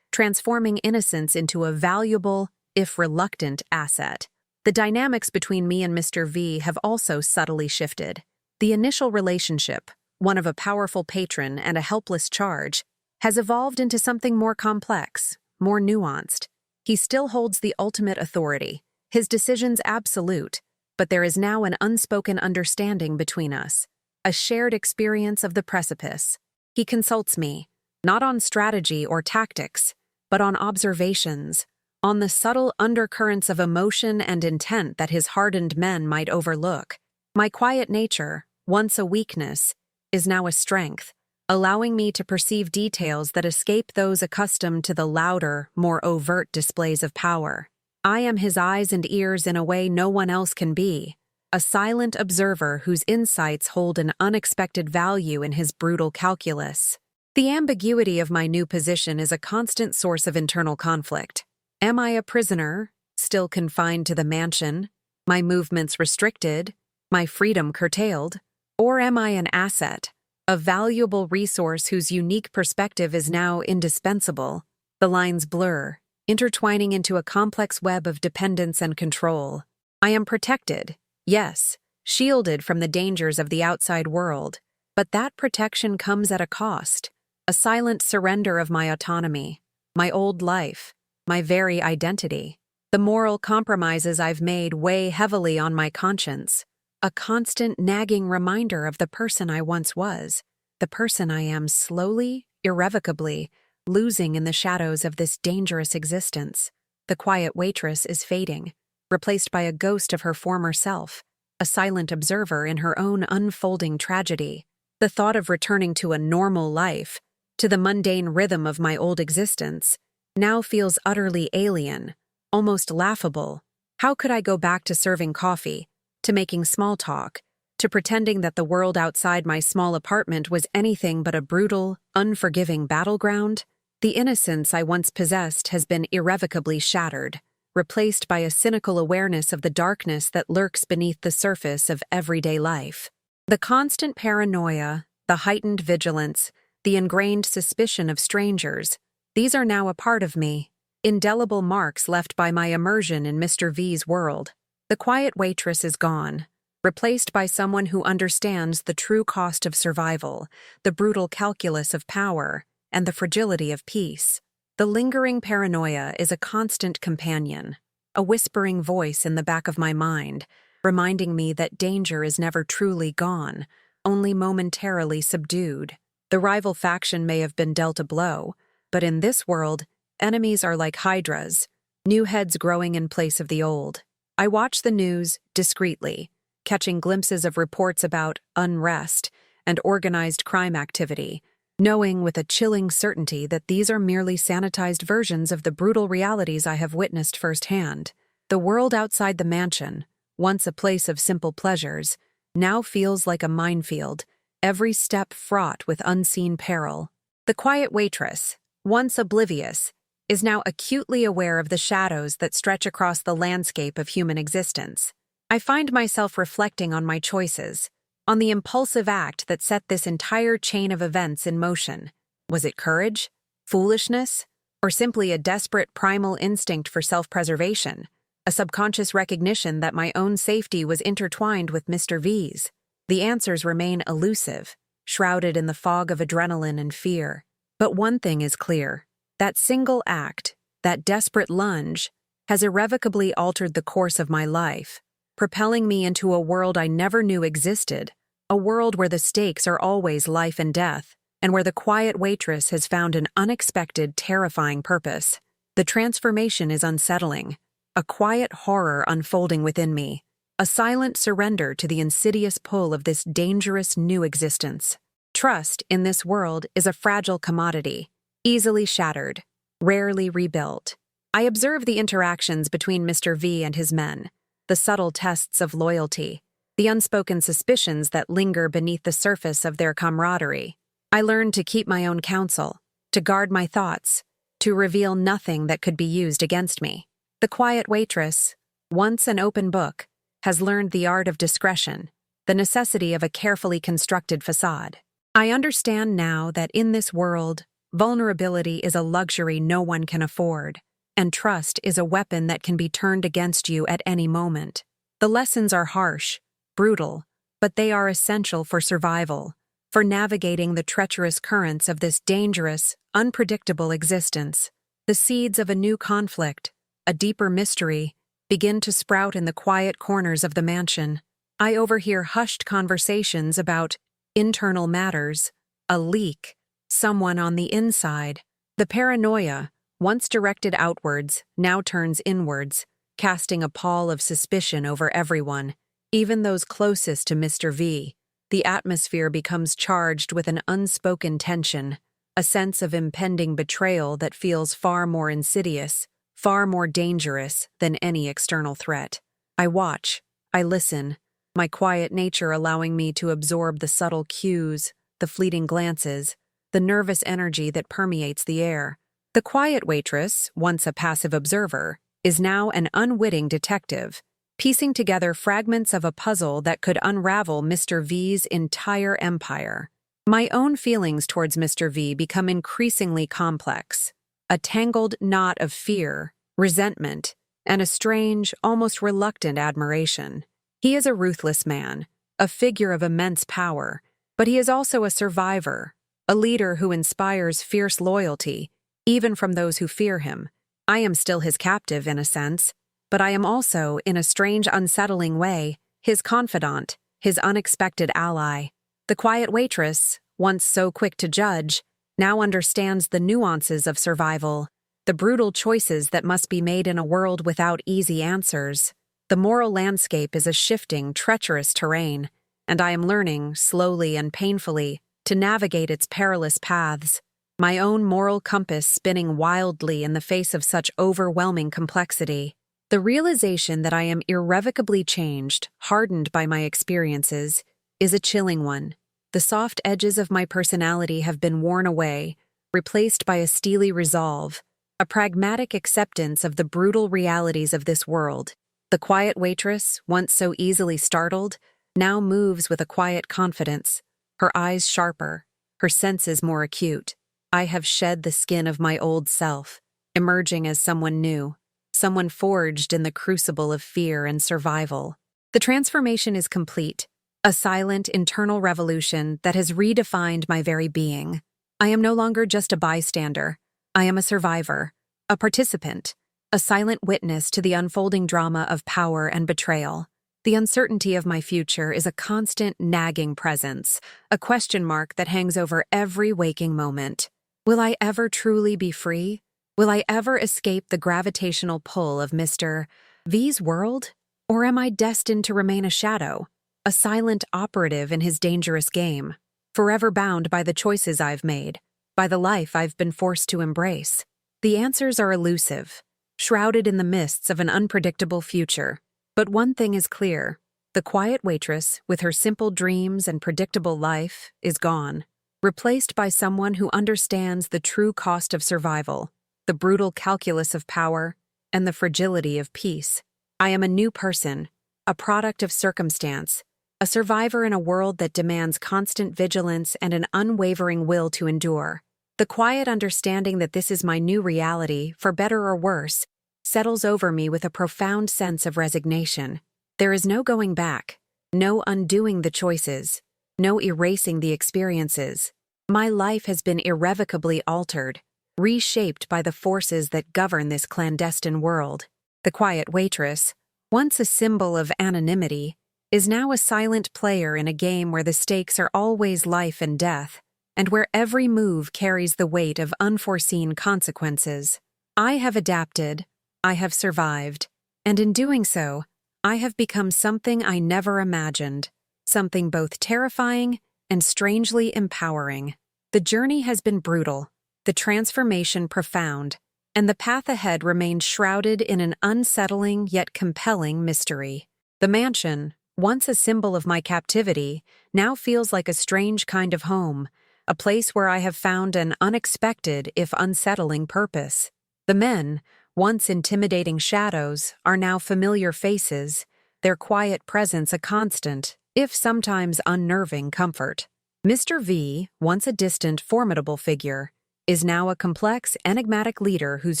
transforming innocence into a valuable, if reluctant, asset. The dynamics between me and Mr. V have also subtly shifted. The initial relationship, one of a powerful patron and a helpless charge, has evolved into something more complex, more nuanced. He still holds the ultimate authority, his decisions absolute, but there is now an unspoken understanding between us, a shared experience of the precipice. He consults me, not on strategy or tactics, but on observations, on the subtle undercurrents of emotion and intent that his hardened men might overlook. My quiet nature, once a weakness, is now a strength, allowing me to perceive details that escape those accustomed to the louder, more overt displays of power. I am his eyes and ears in a way no one else can be, a silent observer whose insights hold an unexpected value in his brutal calculus. The ambiguity of my new position is a constant source of internal conflict. Am I a prisoner, still confined to the mansion, my movements restricted, my freedom curtailed? Or am I an asset, a valuable resource whose unique perspective is now indispensable? The lines blur, intertwining into a complex web of dependence and control. I am protected, yes, shielded from the dangers of the outside world, but that protection comes at a cost, a silent surrender of my autonomy, my old life, my very identity. The moral compromises I've made weigh heavily on my conscience, a constant nagging reminder of the person I once was, the person I am slowly, irrevocably, losing in the shadows of this dangerous existence. The quiet waitress is fading, replaced by a ghost of her former self, a silent observer in her own unfolding tragedy. The thought of returning to a normal life, to the mundane rhythm of my old existence, now feels utterly alien, almost laughable. How could I go back to serving coffee, to making small talk, to pretending that the world outside my small apartment was anything but a brutal, unforgiving battleground? The innocence I once possessed has been irrevocably shattered, replaced by a cynical awareness of the darkness that lurks beneath the surface of everyday life. The constant paranoia, the heightened vigilance, the ingrained suspicion of strangers, these are now a part of me, indelible marks left by my immersion in Mr. V's world. The quiet waitress is gone, replaced by someone who understands the true cost of survival, the brutal calculus of power, and the fragility of peace. The lingering paranoia is a constant companion, a whispering voice in the back of my mind, reminding me that danger is never truly gone, only momentarily subdued. The rival faction may have been dealt a blow, but in this world, enemies are like hydras, new heads growing in place of the old. I watch the news discreetly, catching glimpses of reports about unrest and organized crime activity, knowing with a chilling certainty that these are merely sanitized versions of the brutal realities I have witnessed firsthand. The world outside the mansion, once a place of simple pleasures, now feels like a minefield, every step fraught with unseen peril. The quiet waitress, once oblivious, is now acutely aware of the shadows that stretch across the landscape of human existence. I find myself reflecting on my choices, on the impulsive act that set this entire chain of events in motion. Was it courage, foolishness, or simply a desperate primal instinct for self-preservation, a subconscious recognition that my own safety was intertwined with Mr. V's? The answers remain elusive, shrouded in the fog of adrenaline and fear. But one thing is clear. That single act, that desperate lunge, has irrevocably altered the course of my life, propelling me into a world I never knew existed, a world where the stakes are always life and death, and where the quiet waitress has found an unexpected, terrifying purpose. The transformation is unsettling, a quiet horror unfolding within me, a silent surrender to the insidious pull of this dangerous new existence. Trust in this world is a fragile commodity, easily shattered, rarely rebuilt. I observe the interactions between Mr. V and his men, the subtle tests of loyalty, the unspoken suspicions that linger beneath the surface of their camaraderie. I learn to keep my own counsel, to guard my thoughts, to reveal nothing that could be used against me. The quiet waitress, once an open book, has learned the art of discretion, the necessity of a carefully constructed facade. I understand now that in this world, vulnerability is a luxury no one can afford, and trust is a weapon that can be turned against you at any moment. The lessons are harsh, brutal, but they are essential for survival, for navigating the treacherous currents of this dangerous, unpredictable existence. The seeds of a new conflict, a deeper mystery, begin to sprout in the quiet corners of the mansion. I overhear hushed conversations about internal matters, a leak, someone on the inside. The paranoia, once directed outwards, now turns inwards, casting a pall of suspicion over everyone, even those closest to Mr. V. The atmosphere becomes charged with an unspoken tension, a sense of impending betrayal that feels far more insidious, far more dangerous than any external threat. I watch, I listen, my quiet nature allowing me to absorb the subtle cues, the fleeting glances, the nervous energy that permeates the air. The quiet waitress, once a passive observer, is now an unwitting detective, piecing together fragments of a puzzle that could unravel Mr. V's entire empire. My own feelings towards Mr. V become increasingly complex, a tangled knot of fear, resentment, and a strange, almost reluctant admiration. He is a ruthless man, a figure of immense power, but he is also a survivor, a leader who inspires fierce loyalty, even from those who fear him. I am still his captive in a sense, but I am also, in a strange, unsettling way, his confidant, his unexpected ally. The quiet waitress, once so quick to judge, now understands the nuances of survival, the brutal choices that must be made in a world without easy answers. The moral landscape is a shifting, treacherous terrain, and I am learning, slowly and painfully, to navigate its perilous paths, my own moral compass spinning wildly in the face of such overwhelming complexity. The realization that I am irrevocably changed, hardened by my experiences, is a chilling one. The soft edges of my personality have been worn away, replaced by a steely resolve, a pragmatic acceptance of the brutal realities of this world. The quiet waitress, once so easily startled, now moves with a quiet confidence, her eyes sharper, her senses more acute. I have shed the skin of my old self, emerging as someone new, someone forged in the crucible of fear and survival. The transformation is complete, a silent internal revolution that has redefined my very being. I am no longer just a bystander. I am a survivor, a participant, a silent witness to the unfolding drama of power and betrayal. The uncertainty of my future is a constant nagging presence, a question mark that hangs over every waking moment. Will I ever truly be free? Will I ever escape the gravitational pull of Mr. V's world? Or am I destined to remain a shadow, a silent operative in his dangerous game, forever bound by the choices I've made, by the life I've been forced to embrace? The answers are elusive, shrouded in the mists of an unpredictable future. But one thing is clear: the quiet waitress, with her simple dreams and predictable life, is gone, replaced by someone who understands the true cost of survival, the brutal calculus of power, and the fragility of peace. I am a new person, a product of circumstance, a survivor in a world that demands constant vigilance and an unwavering will to endure. The quiet understanding that this is my new reality, for better or worse, settles over me with a profound sense of resignation. There is no going back, No undoing the choices. No erasing the experiences. My life has been irrevocably altered, reshaped by the forces that govern this clandestine world. The quiet waitress, once a symbol of anonymity, is now a silent player in a game where the stakes are always life and death, and where every move carries the weight of unforeseen consequences. I have adapted, I have survived, and in doing so, I have become something I never imagined, something both terrifying and strangely empowering. The journey has been brutal, the transformation profound, and the path ahead remains shrouded in an unsettling yet compelling mystery. The mansion, once a symbol of my captivity, now feels like a strange kind of home, a place where I have found an unexpected if unsettling purpose. The men, once intimidating shadows, are now familiar faces, their quiet presence a constant, if sometimes unnerving comfort. Mr. V, once a distant, formidable figure, is now a complex, enigmatic leader whose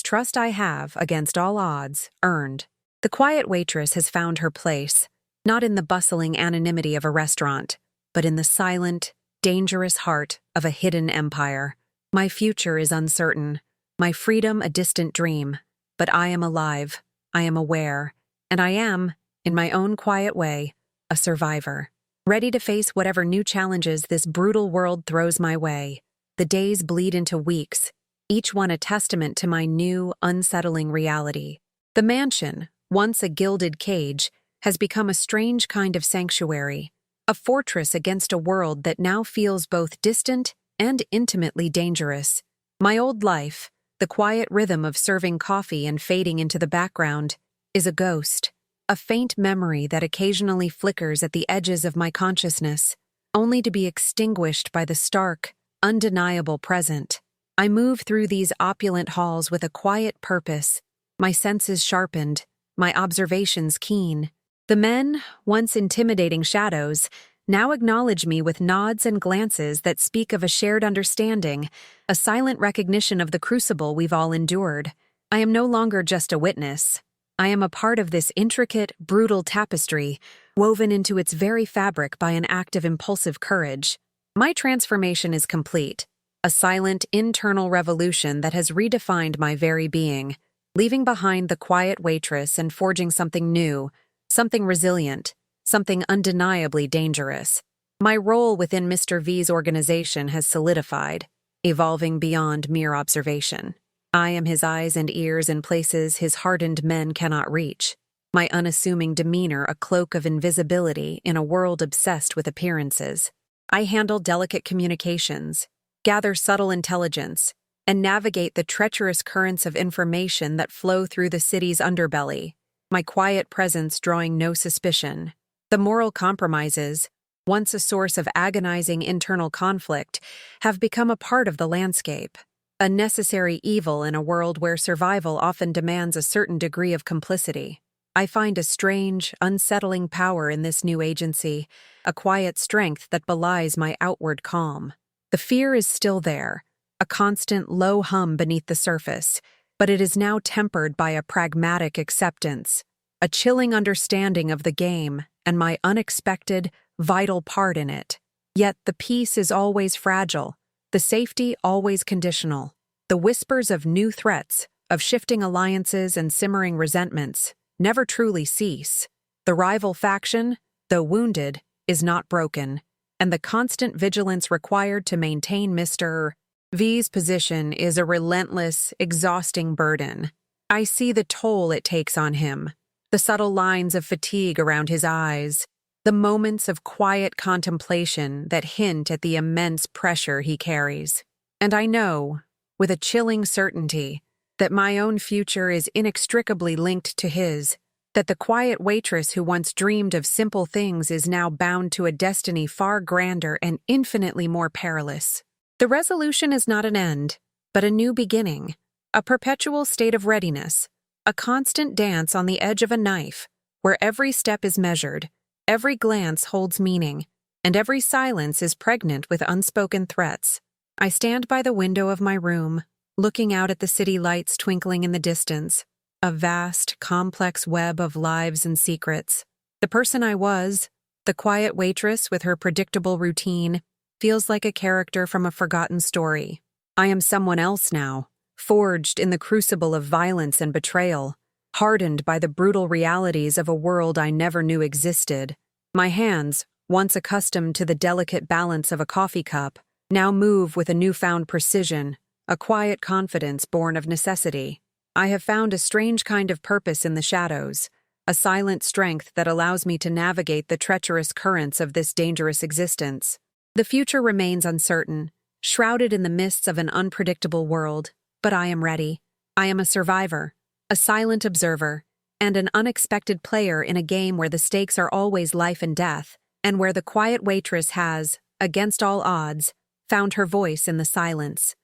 trust I have, against all odds, earned. The quiet waitress has found her place, not in the bustling anonymity of a restaurant, but in the silent, dangerous heart of a hidden empire. My future is uncertain, my freedom a distant dream, but I am alive, I am aware, and I am, in my own quiet way, a survivor, ready to face whatever new challenges this brutal world throws my way. The days bleed into weeks, each one a testament to my new, unsettling reality. The mansion, once a gilded cage, has become a strange kind of sanctuary, a fortress against a world that now feels both distant and intimately dangerous. My old life, the quiet rhythm of serving coffee and fading into the background, is a ghost, a faint memory that occasionally flickers at the edges of my consciousness, only to be extinguished by the stark, undeniable present. I move through these opulent halls with a quiet purpose, my senses sharpened, my observations keen. The men, once intimidating shadows, now acknowledge me with nods and glances that speak of a shared understanding, a silent recognition of the crucible we've all endured. I am no longer just a witness. I am a part of this intricate, brutal tapestry, woven into its very fabric by an act of impulsive courage. My transformation is complete, a silent internal revolution that has redefined my very being, leaving behind the quiet waitress and forging something new, something resilient, something undeniably dangerous. My role within Mr. V's organization has solidified, evolving beyond mere observation. I am his eyes and ears in places his hardened men cannot reach, my unassuming demeanor a cloak of invisibility in a world obsessed with appearances. I handle delicate communications, gather subtle intelligence, and navigate the treacherous currents of information that flow through the city's underbelly, my quiet presence drawing no suspicion. The moral compromises, once a source of agonizing internal conflict, have become a part of the landscape, a necessary evil in a world where survival often demands a certain degree of complicity. I find a strange, unsettling power in this new agency, a quiet strength that belies my outward calm. The fear is still there, a constant low hum beneath the surface, but it is now tempered by a pragmatic acceptance, a chilling understanding of the game and my unexpected, vital part in it. Yet the peace is always fragile, the safety always conditional. The whispers of new threats, of shifting alliances and simmering resentments, never truly cease. The rival faction, though wounded, is not broken, and the constant vigilance required to maintain Mr. V's position is a relentless, exhausting burden. I see the toll it takes on him, the subtle lines of fatigue around his eyes, the moments of quiet contemplation that hint at the immense pressure he carries. And I know, with a chilling certainty, that my own future is inextricably linked to his, that the quiet waitress who once dreamed of simple things is now bound to a destiny far grander and infinitely more perilous. The resolution is not an end, but a new beginning, a perpetual state of readiness, a constant dance on the edge of a knife, where every step is measured, every glance holds meaning, and every silence is pregnant with unspoken threats. I stand by the window of my room, looking out at the city lights twinkling in the distance, a vast, complex web of lives and secrets. The person I was, The quiet waitress, with her predictable routine, feels like a character from a forgotten story. I am someone else now, forged in the crucible of violence and betrayal, hardened by the brutal realities of a world I never knew existed. My hands, once accustomed to the delicate balance of a coffee cup, now move with a newfound precision, a quiet confidence born of necessity. I have found a strange kind of purpose in the shadows, a silent strength that allows me to navigate the treacherous currents of this dangerous existence. The future remains uncertain, shrouded in the mists of an unpredictable world, but I am ready. I am a survivor, a silent observer, and an unexpected player in a game where the stakes are always life and death, and where the quiet waitress has, against all odds, found her voice in the silence.